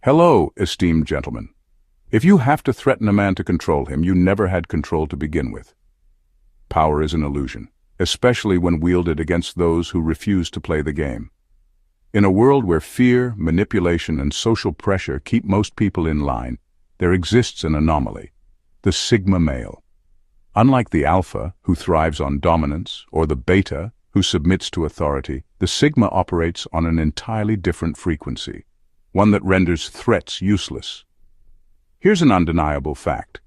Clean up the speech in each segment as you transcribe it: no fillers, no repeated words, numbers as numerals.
Hello, esteemed gentlemen. If you have to threaten a man to control him, you never had control to begin with. Power is an illusion, especially when wielded against those who refuse to play the game. In a world where fear, manipulation, and social pressure keep most people in line, there exists an anomaly, the sigma male. Unlike the alpha, who thrives on dominance, or the beta, who submits to authority, the sigma operates on an entirely different frequency, one that renders threats useless. Here's an undeniable fact.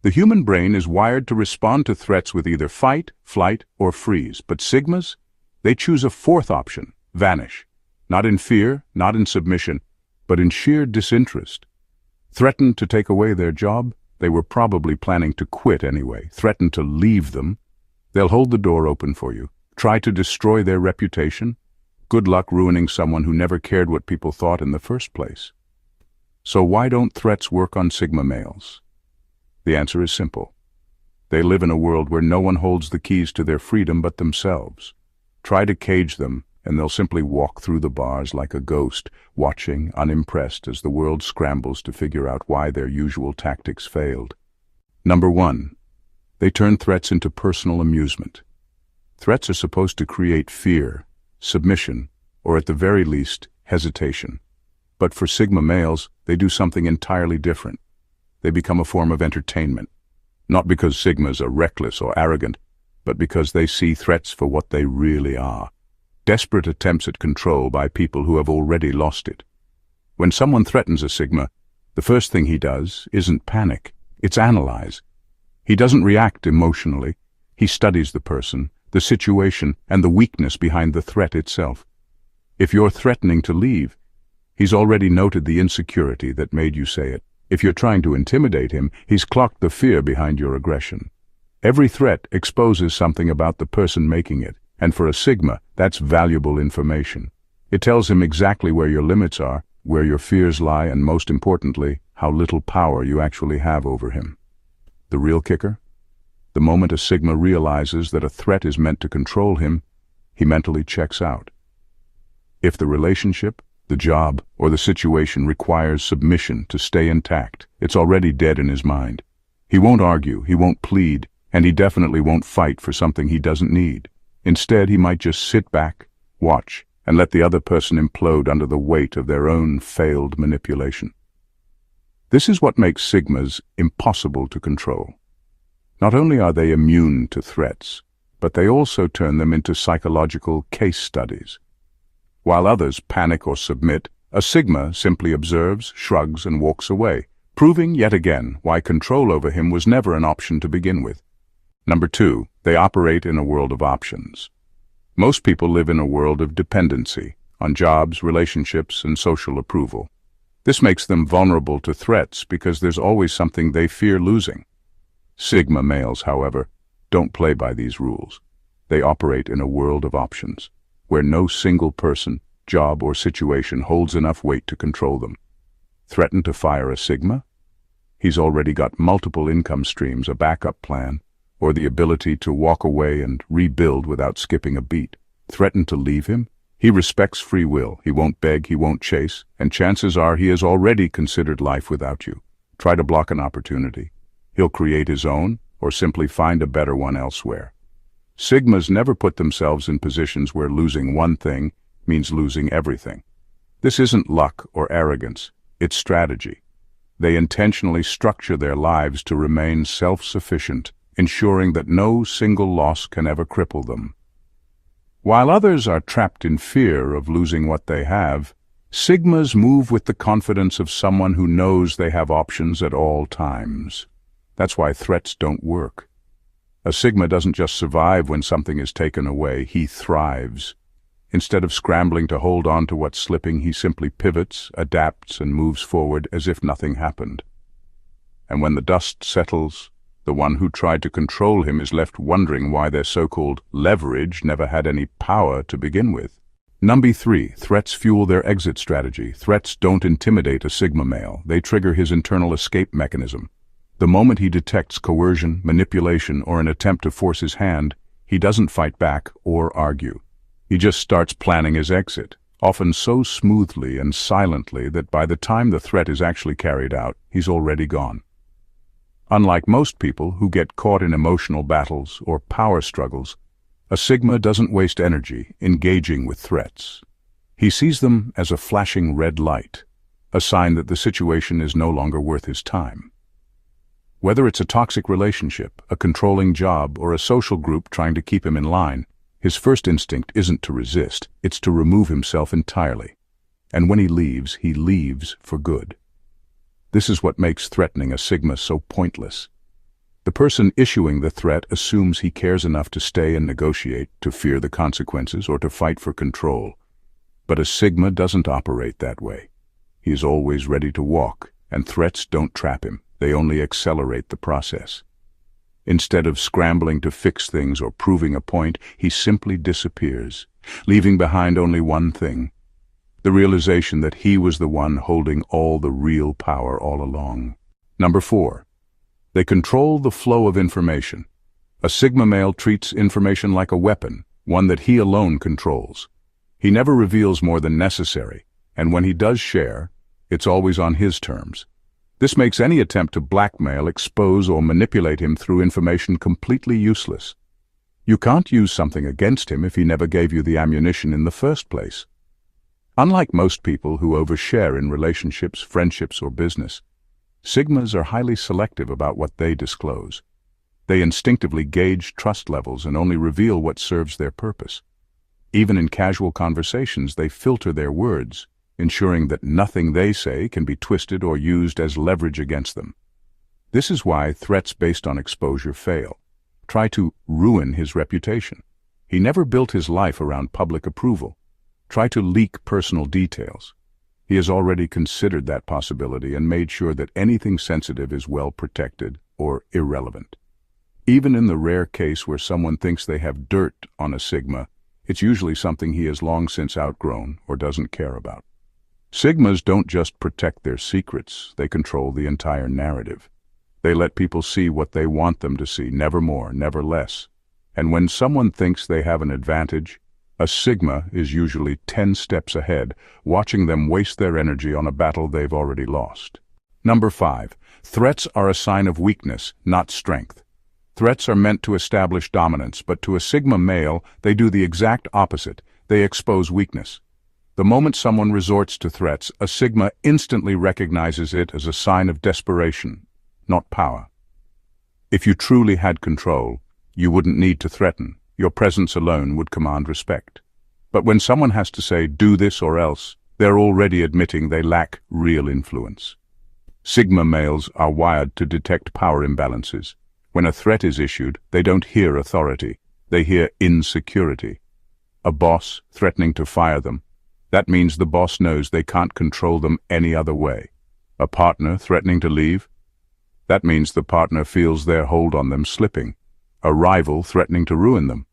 The human brain is wired to respond to threats with either fight, flight, or freeze, but sigmas, they choose a fourth option, vanish. Not in fear, not in submission, but in sheer disinterest. Threatened to take away their job, they were probably planning to quit anyway. Threatened to leave them, they'll hold the door open for you. Try to destroy their reputation. Good luck ruining someone who never cared what people thought in the first place. So why don't threats work on sigma males? The answer is simple. They live in a world where no one holds the keys to their freedom but themselves. Try to cage them, and they'll simply walk through the bars like a ghost, watching, unimpressed, as the world scrambles to figure out why their usual tactics failed. Number 1. They turn threats into personal amusement. Threats are supposed to create fear, submission, or at the very least, hesitation. But for sigma males, they do something entirely different. They become a form of entertainment. Not because sigmas are reckless or arrogant, but because they see threats for what they really are. Desperate attempts at control by people who have already lost it. When someone threatens a sigma, the first thing he does isn't panic, it's analyze. He doesn't react emotionally. He studies the person, the situation, and the weakness behind the threat itself. If you're threatening to leave, he's already noted the insecurity that made you say it. If you're trying to intimidate him, he's clocked the fear behind your aggression. Every threat exposes something about the person making it, and for a sigma, that's valuable information. It tells him exactly where your limits are, where your fears lie, and most importantly, how little power you actually have over him. The real kicker? The moment a sigma realizes that a threat is meant to control him, he mentally checks out. If the relationship, the job, or the situation requires submission to stay intact, it's already dead in his mind. He won't argue, he won't plead, and he definitely won't fight for something he doesn't need. Instead, he might just sit back, watch, and let the other person implode under the weight of their own failed manipulation. This is what makes sigmas impossible to control. Not only are they immune to threats, but they also turn them into psychological case studies. While others panic or submit, a sigma simply observes, shrugs, and walks away, proving yet again why control over him was never an option to begin with. Number 2, they operate in a world of options. Most people live in a world of dependency, on jobs, relationships, and social approval. This makes them vulnerable to threats because there's always something they fear losing. Sigma males, however, don't play by these rules. They operate in a world of options, where no single person, job, or situation holds enough weight to control them. Threaten to fire a sigma? He's already got multiple income streams, a backup plan, or the ability to walk away and rebuild without skipping a beat. Threaten to leave him? He respects free will. He won't beg, he won't chase, and chances are he has already considered life without you. Try to block an opportunity. He'll create his own, or simply find a better one elsewhere. Sigmas never put themselves in positions where losing one thing means losing everything. This isn't luck or arrogance, it's strategy. They intentionally structure their lives to remain self-sufficient, ensuring that no single loss can ever cripple them. While others are trapped in fear of losing what they have, sigmas move with the confidence of someone who knows they have options at all times. That's why threats don't work. A sigma doesn't just survive when something is taken away, he thrives. Instead of scrambling to hold on to what's slipping, he simply pivots, adapts, and moves forward as if nothing happened. And when the dust settles, the one who tried to control him is left wondering why their so-called leverage never had any power to begin with. Number 3, threats fuel their exit strategy. Threats don't intimidate a sigma male, they trigger his internal escape mechanism. The moment he detects coercion, manipulation, or an attempt to force his hand, he doesn't fight back or argue. He just starts planning his exit, often so smoothly and silently that by the time the threat is actually carried out, he's already gone. Unlike most people who get caught in emotional battles or power struggles, a Sigma doesn't waste energy engaging with threats. He sees them as a flashing red light, a sign that the situation is no longer worth his time. Whether it's a toxic relationship, a controlling job, or a social group trying to keep him in line, his first instinct isn't to resist, it's to remove himself entirely. And when he leaves for good. This is what makes threatening a Sigma so pointless. The person issuing the threat assumes he cares enough to stay and negotiate, to fear the consequences, or to fight for control. But a Sigma doesn't operate that way. He is always ready to walk, and threats don't trap him, they only accelerate the process. Instead of scrambling to fix things or proving a point, he simply disappears, leaving behind only one thing: the realization that he was the one holding all the real power all along. Number 4. They control the flow of information. A Sigma male treats information like a weapon, one that he alone controls. He never reveals more than necessary, and when he does share, it's always on his terms. This makes any attempt to blackmail, expose, or manipulate him through information completely useless. You can't use something against him if he never gave you the ammunition in the first place. Unlike most people who overshare in relationships, friendships, or business, Sigmas are highly selective about what they disclose. They instinctively gauge trust levels and only reveal what serves their purpose. Even in casual conversations, they filter their words, ensuring that nothing they say can be twisted or used as leverage against them. This is why threats based on exposure fail. Try to ruin his reputation. He never built his life around public approval. Try to leak personal details. He has already considered that possibility and made sure that anything sensitive is well protected or irrelevant. Even in the rare case where someone thinks they have dirt on a Sigma, it's usually something he has long since outgrown or doesn't care about. Sigmas don't just protect their secrets, they control the entire narrative. They let people see what they want them to see, never more, never less. And when someone thinks they have an advantage, a Sigma is usually 10 steps ahead, watching them waste their energy on a battle they've already lost. Number 5. Threats are a sign of weakness, not strength. Threats are meant to establish dominance, but to a Sigma male, they do the exact opposite. They expose weakness. The moment someone resorts to threats, a Sigma instantly recognizes it as a sign of desperation, not power. If you truly had control, you wouldn't need to threaten. Your presence alone would command respect. But when someone has to say, do this or else, they're already admitting they lack real influence. Sigma males are wired to detect power imbalances. When a threat is issued, they don't hear authority, they hear insecurity. A boss threatening to fire them, that means the boss knows they can't control them any other way. A partner threatening to leave, that means the partner feels their hold on them slipping. A rival threatening to ruin them,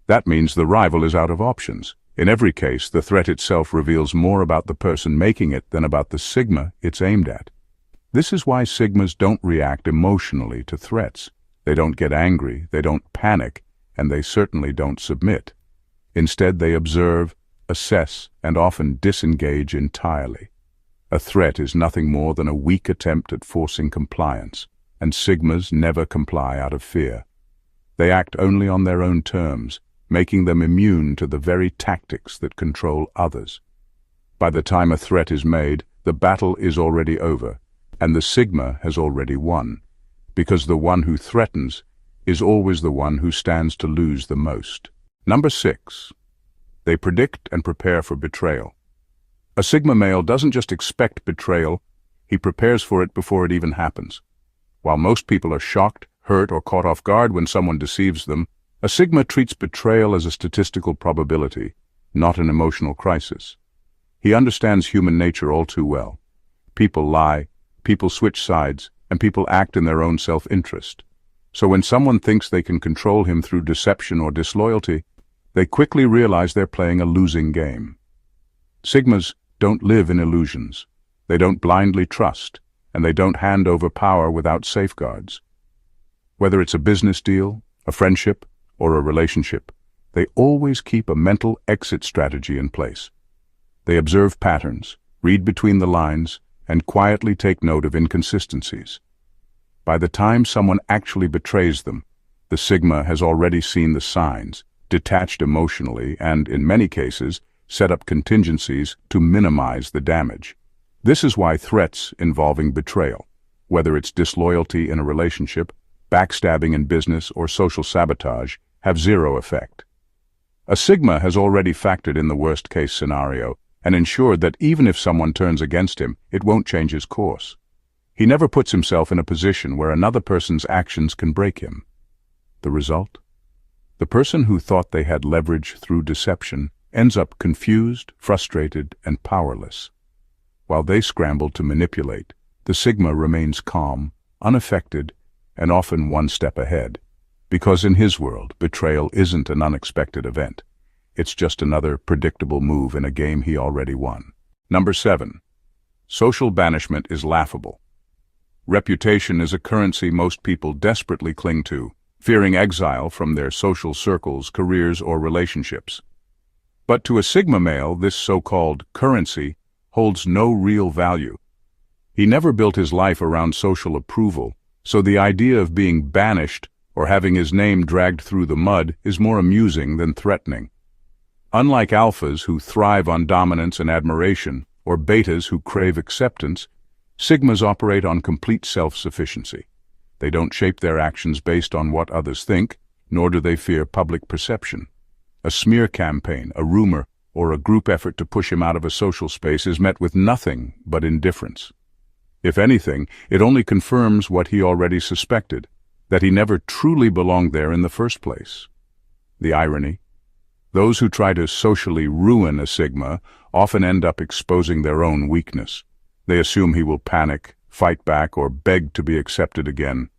that means the rival is out of options. In every case, the threat itself reveals more about the person making it than about the Sigma it's aimed at. This is why Sigmas don't react emotionally to threats. They don't get angry, they don't panic, and they certainly don't submit. Instead, they observe, assess, and often disengage entirely. A threat is nothing more than a weak attempt at forcing compliance, and Sigmas never comply out of fear. They act only on their own terms, making them immune to the very tactics that control others. By the time a threat is made, the battle is already over, and the Sigma has already won, because the one who threatens is always the one who stands to lose the most. Number 6. They predict and prepare for betrayal. A Sigma male doesn't just expect betrayal, he prepares for it before it even happens. While most people are shocked, hurt, or caught off guard when someone deceives them, a Sigma treats betrayal as a statistical probability, not an emotional crisis. He understands human nature all too well. People lie, people switch sides, and people act in their own self-interest. So when someone thinks they can control him through deception or disloyalty, they quickly realize they're playing a losing game. Sigmas don't live in illusions. They don't blindly trust, and they don't hand over power without safeguards. Whether it's a business deal, a friendship, or a relationship, they always keep a mental exit strategy in place. They observe patterns, read between the lines, and quietly take note of inconsistencies. By the time someone actually betrays them, the Sigma has already seen the signs, detached emotionally, and, in many cases, set up contingencies to minimize the damage. This is why threats involving betrayal, whether it's disloyalty in a relationship, backstabbing in business, or social sabotage, have zero effect. A Sigma has already factored in the worst-case scenario and ensured that even if someone turns against him, it won't change his course. He never puts himself in a position where another person's actions can break him. The result? The person who thought they had leverage through deception ends up confused, frustrated, and powerless. While they scramble to manipulate, the Sigma remains calm, unaffected, and often one step ahead. Because in his world, betrayal isn't an unexpected event. It's just another predictable move in a game he already won. Number 7. Social banishment is laughable. Reputation is a currency most people desperately cling to, fearing exile from their social circles, careers, or relationships. But to a Sigma male, this so-called currency holds no real value. He never built his life around social approval, so the idea of being banished or having his name dragged through the mud is more amusing than threatening. Unlike alphas who thrive on dominance and admiration, or betas who crave acceptance, Sigmas operate on complete self-sufficiency. They don't shape their actions based on what others think, nor do they fear public perception. A smear campaign, a rumor, or a group effort to push him out of a social space is met with nothing but indifference. If anything, it only confirms what he already suspected, that he never truly belonged there in the first place. The irony? Those who try to socially ruin a Sigma often end up exposing their own weakness. They assume he will panic, fight back, or beg to be accepted again.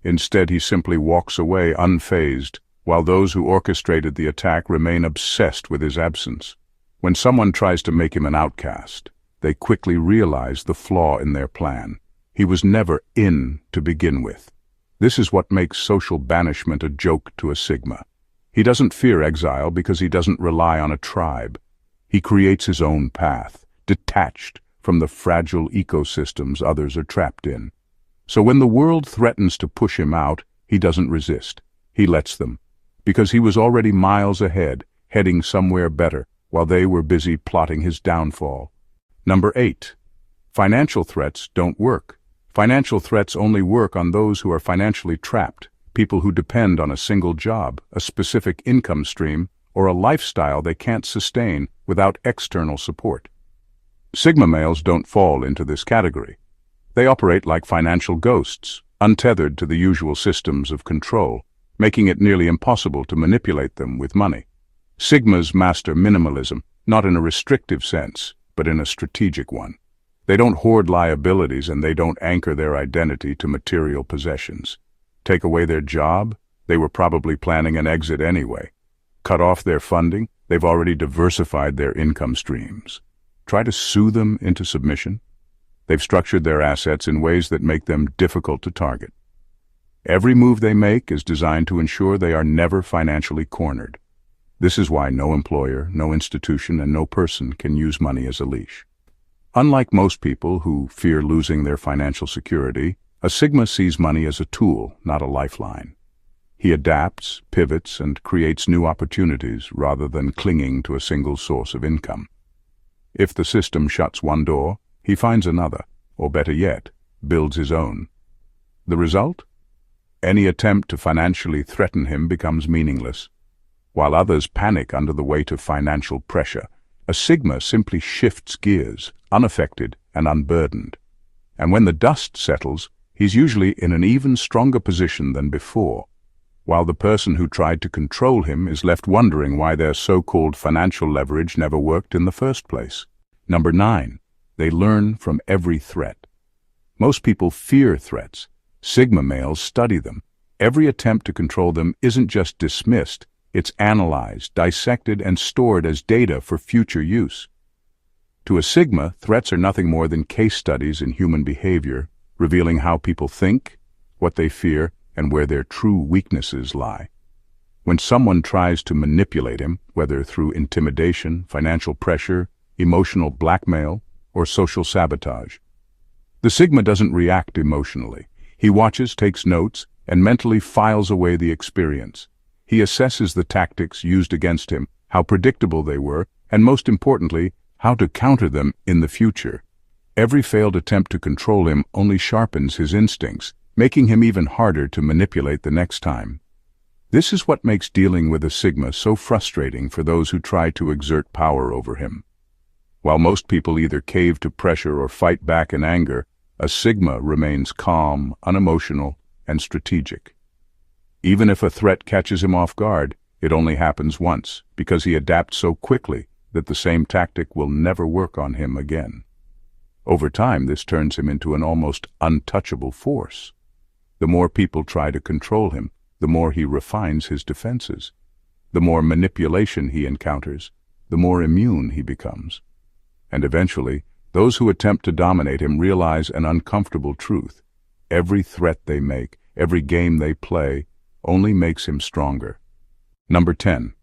Instead, he simply walks away unfazed, while those who orchestrated the attack remain obsessed with his absence. When someone tries to make him an outcast, they quickly realize the flaw in their plan. He was never in to begin with. This is what makes social banishment a joke to a Sigma. He doesn't fear exile because he doesn't rely on a tribe. He creates his own path, detached from the fragile ecosystems others are trapped in. So when the world threatens to push him out, he doesn't resist. He lets them, because he was already miles ahead, heading somewhere better, while they were busy plotting his downfall. Number 8. Financial threats don't work. Financial threats only work on those who are financially trapped, people who depend on a single job, a specific income stream, or a lifestyle they can't sustain without external support. Sigma males don't fall into this category. They operate like financial ghosts, untethered to the usual systems of control, making it nearly impossible to manipulate them with money. Sigmas master minimalism, not in a restrictive sense, but in a strategic one. They don't hoard liabilities and they don't anchor their identity to material possessions. Take away their job, they were probably planning an exit anyway. Cut off their funding, they've already diversified their income streams. Try to sue them into submission? They've structured their assets in ways that make them difficult to target. Every move they make is designed to ensure they are never financially cornered. This is why no employer, no institution, and no person can use money as a leash. Unlike most people who fear losing their financial security, a Sigma sees money as a tool, not a lifeline. He adapts, pivots, and creates new opportunities rather than clinging to a single source of income. If the system shuts one door, he finds another, or better yet, builds his own. The result? Any attempt to financially threaten him becomes meaningless. While others panic under the weight of financial pressure, a Sigma simply shifts gears, unaffected and unburdened. And when the dust settles, he's usually in an even stronger position than before, while the person who tried to control him is left wondering why their so-called financial leverage never worked in the first place. Number 9. They learn from every threat. Most people fear threats. Sigma males study them. Every attempt to control them isn't just dismissed, it's analyzed, dissected, and stored as data for future use. To a Sigma, threats are nothing more than case studies in human behavior, revealing how people think, what they fear, and where their true weaknesses lie. When someone tries to manipulate him, whether through intimidation, financial pressure, emotional blackmail, or social sabotage. The Sigma doesn't react emotionally. He watches, takes notes, and mentally files away the experience. He assesses the tactics used against him, how predictable they were, and most importantly, how to counter them in the future. Every failed attempt to control him only sharpens his instincts, making him even harder to manipulate the next time. This is what makes dealing with a Sigma so frustrating for those who try to exert power over him. While most people either cave to pressure or fight back in anger, a Sigma remains calm, unemotional, and strategic. Even if a threat catches him off guard, it only happens once, because he adapts so quickly that the same tactic will never work on him again. Over time, this turns him into an almost untouchable force. The more people try to control him, the more he refines his defenses. The more manipulation he encounters, the more immune he becomes. And eventually, those who attempt to dominate him realize an uncomfortable truth. Every threat they make, every game they play, only makes him stronger. Number 10.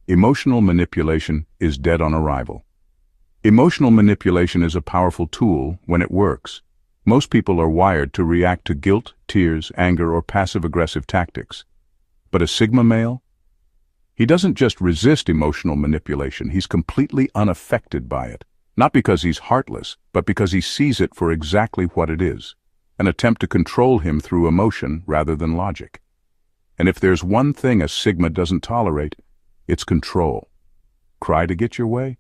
Emotional manipulation is dead on arrival. Emotional manipulation is a powerful tool when it works. Most people are wired to react to guilt, tears, anger, or passive-aggressive tactics. But a Sigma male? He doesn't just resist emotional manipulation, he's completely unaffected by it. Not because he's heartless, but because he sees it for exactly what it is, an attempt to control him through emotion rather than logic. And if there's one thing a Sigma doesn't tolerate, it's control. Cry to get your way?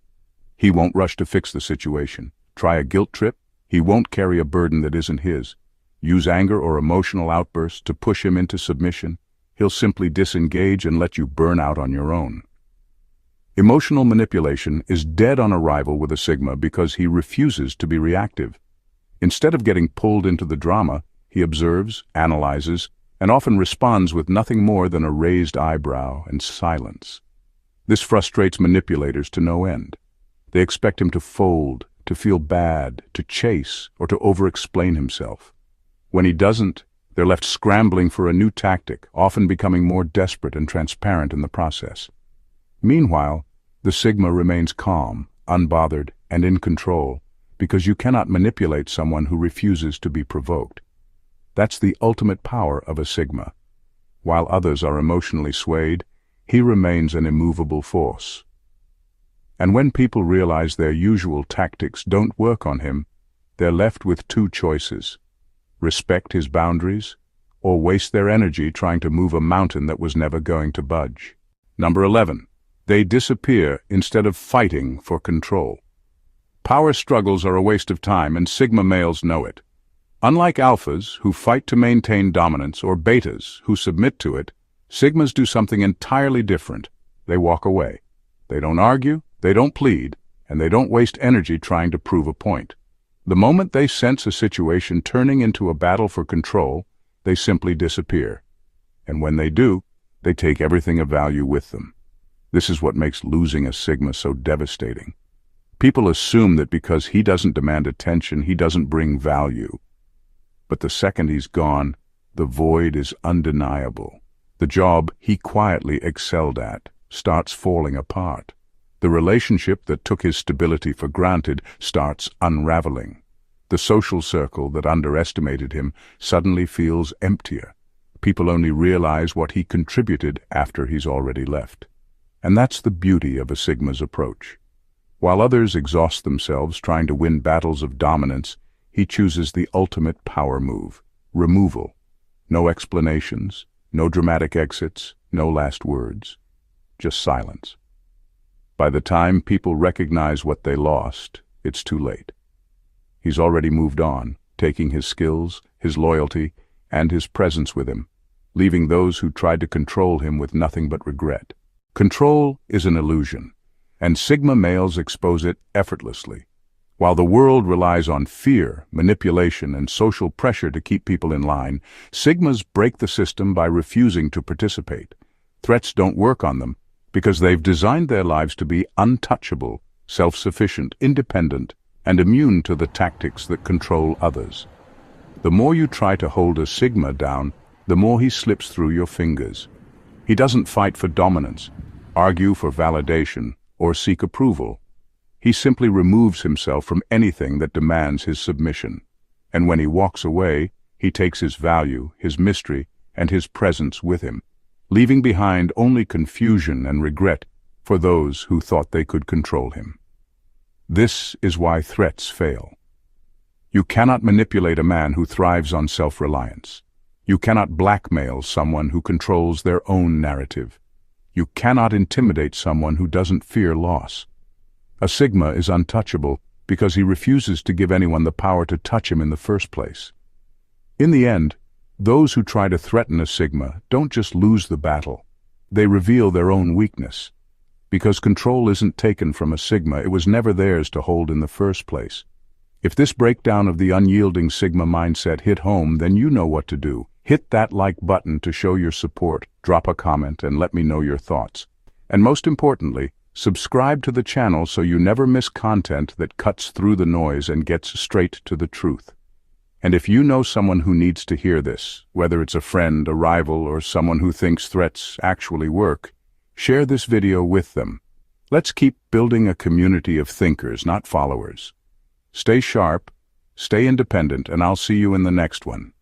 He won't rush to fix the situation. Try a guilt trip? He won't carry a burden that isn't his. Use anger or emotional outbursts to push him into submission? He'll simply disengage and let you burn out on your own. Emotional manipulation is dead on arrival with a Sigma because he refuses to be reactive. Instead of getting pulled into the drama, he observes, analyzes, and often responds with nothing more than a raised eyebrow and silence. This frustrates manipulators to no end. They expect him to fold, to feel bad, to chase, or to over-explain himself. When he doesn't, they're left scrambling for a new tactic, often becoming more desperate and transparent in the process. Meanwhile, the Sigma remains calm, unbothered, and in control, because you cannot manipulate someone who refuses to be provoked. That's the ultimate power of a Sigma. While others are emotionally swayed, he remains an immovable force. And when people realize their usual tactics don't work on him, they're left with two choices: respect his boundaries, or waste their energy trying to move a mountain that was never going to budge. Number 11. They disappear instead of fighting for control. Power struggles are a waste of time, and Sigma males know it. Unlike alphas, who fight to maintain dominance, or betas, who submit to it, Sigmas do something entirely different. They walk away. They don't argue, they don't plead, and they don't waste energy trying to prove a point. The moment they sense a situation turning into a battle for control, they simply disappear. And when they do, they take everything of value with them. This is what makes losing a Sigma so devastating. People assume that because he doesn't demand attention, he doesn't bring value. But the second he's gone, the void is undeniable. The job he quietly excelled at starts falling apart. The relationship that took his stability for granted starts unraveling. The social circle that underestimated him suddenly feels emptier. People only realize what he contributed after he's already left. And that's the beauty of a Sigma's approach. While others exhaust themselves trying to win battles of dominance, he chooses the ultimate power move: removal. No explanations, no dramatic exits, no last words. Just silence. By the time people recognize what they lost, it's too late. He's already moved on, taking his skills, his loyalty, and his presence with him, leaving those who tried to control him with nothing but regret. Control is an illusion, and Sigma males expose it effortlessly. While the world relies on fear, manipulation, and social pressure to keep people in line, Sigmas break the system by refusing to participate. Threats don't work on them because they've designed their lives to be untouchable, self-sufficient, independent, and immune to the tactics that control others. The more you try to hold a Sigma down, the more he slips through your fingers. He doesn't fight for dominance, argue for validation, or seek approval. He simply removes himself from anything that demands his submission. And when he walks away, he takes his value, his mystery, and his presence with him, leaving behind only confusion and regret for those who thought they could control him. This is why threats fail. You cannot manipulate a man who thrives on self-reliance. You cannot blackmail someone who controls their own narrative. You cannot intimidate someone who doesn't fear loss. A Sigma is untouchable because he refuses to give anyone the power to touch him in the first place. In the end, those who try to threaten a Sigma don't just lose the battle, they reveal their own weakness. Because control isn't taken from a Sigma, it was never theirs to hold in the first place. If this breakdown of the unyielding Sigma mindset hit home, then you know what to do. Hit that like button to show your support, drop a comment, and let me know your thoughts. And most importantly, subscribe to the channel so you never miss content that cuts through the noise and gets straight to the truth. And if you know someone who needs to hear this, whether it's a friend, a rival, or someone who thinks threats actually work, share this video with them. Let's keep building a community of thinkers, not followers. Stay sharp, stay independent, and I'll see you in the next one.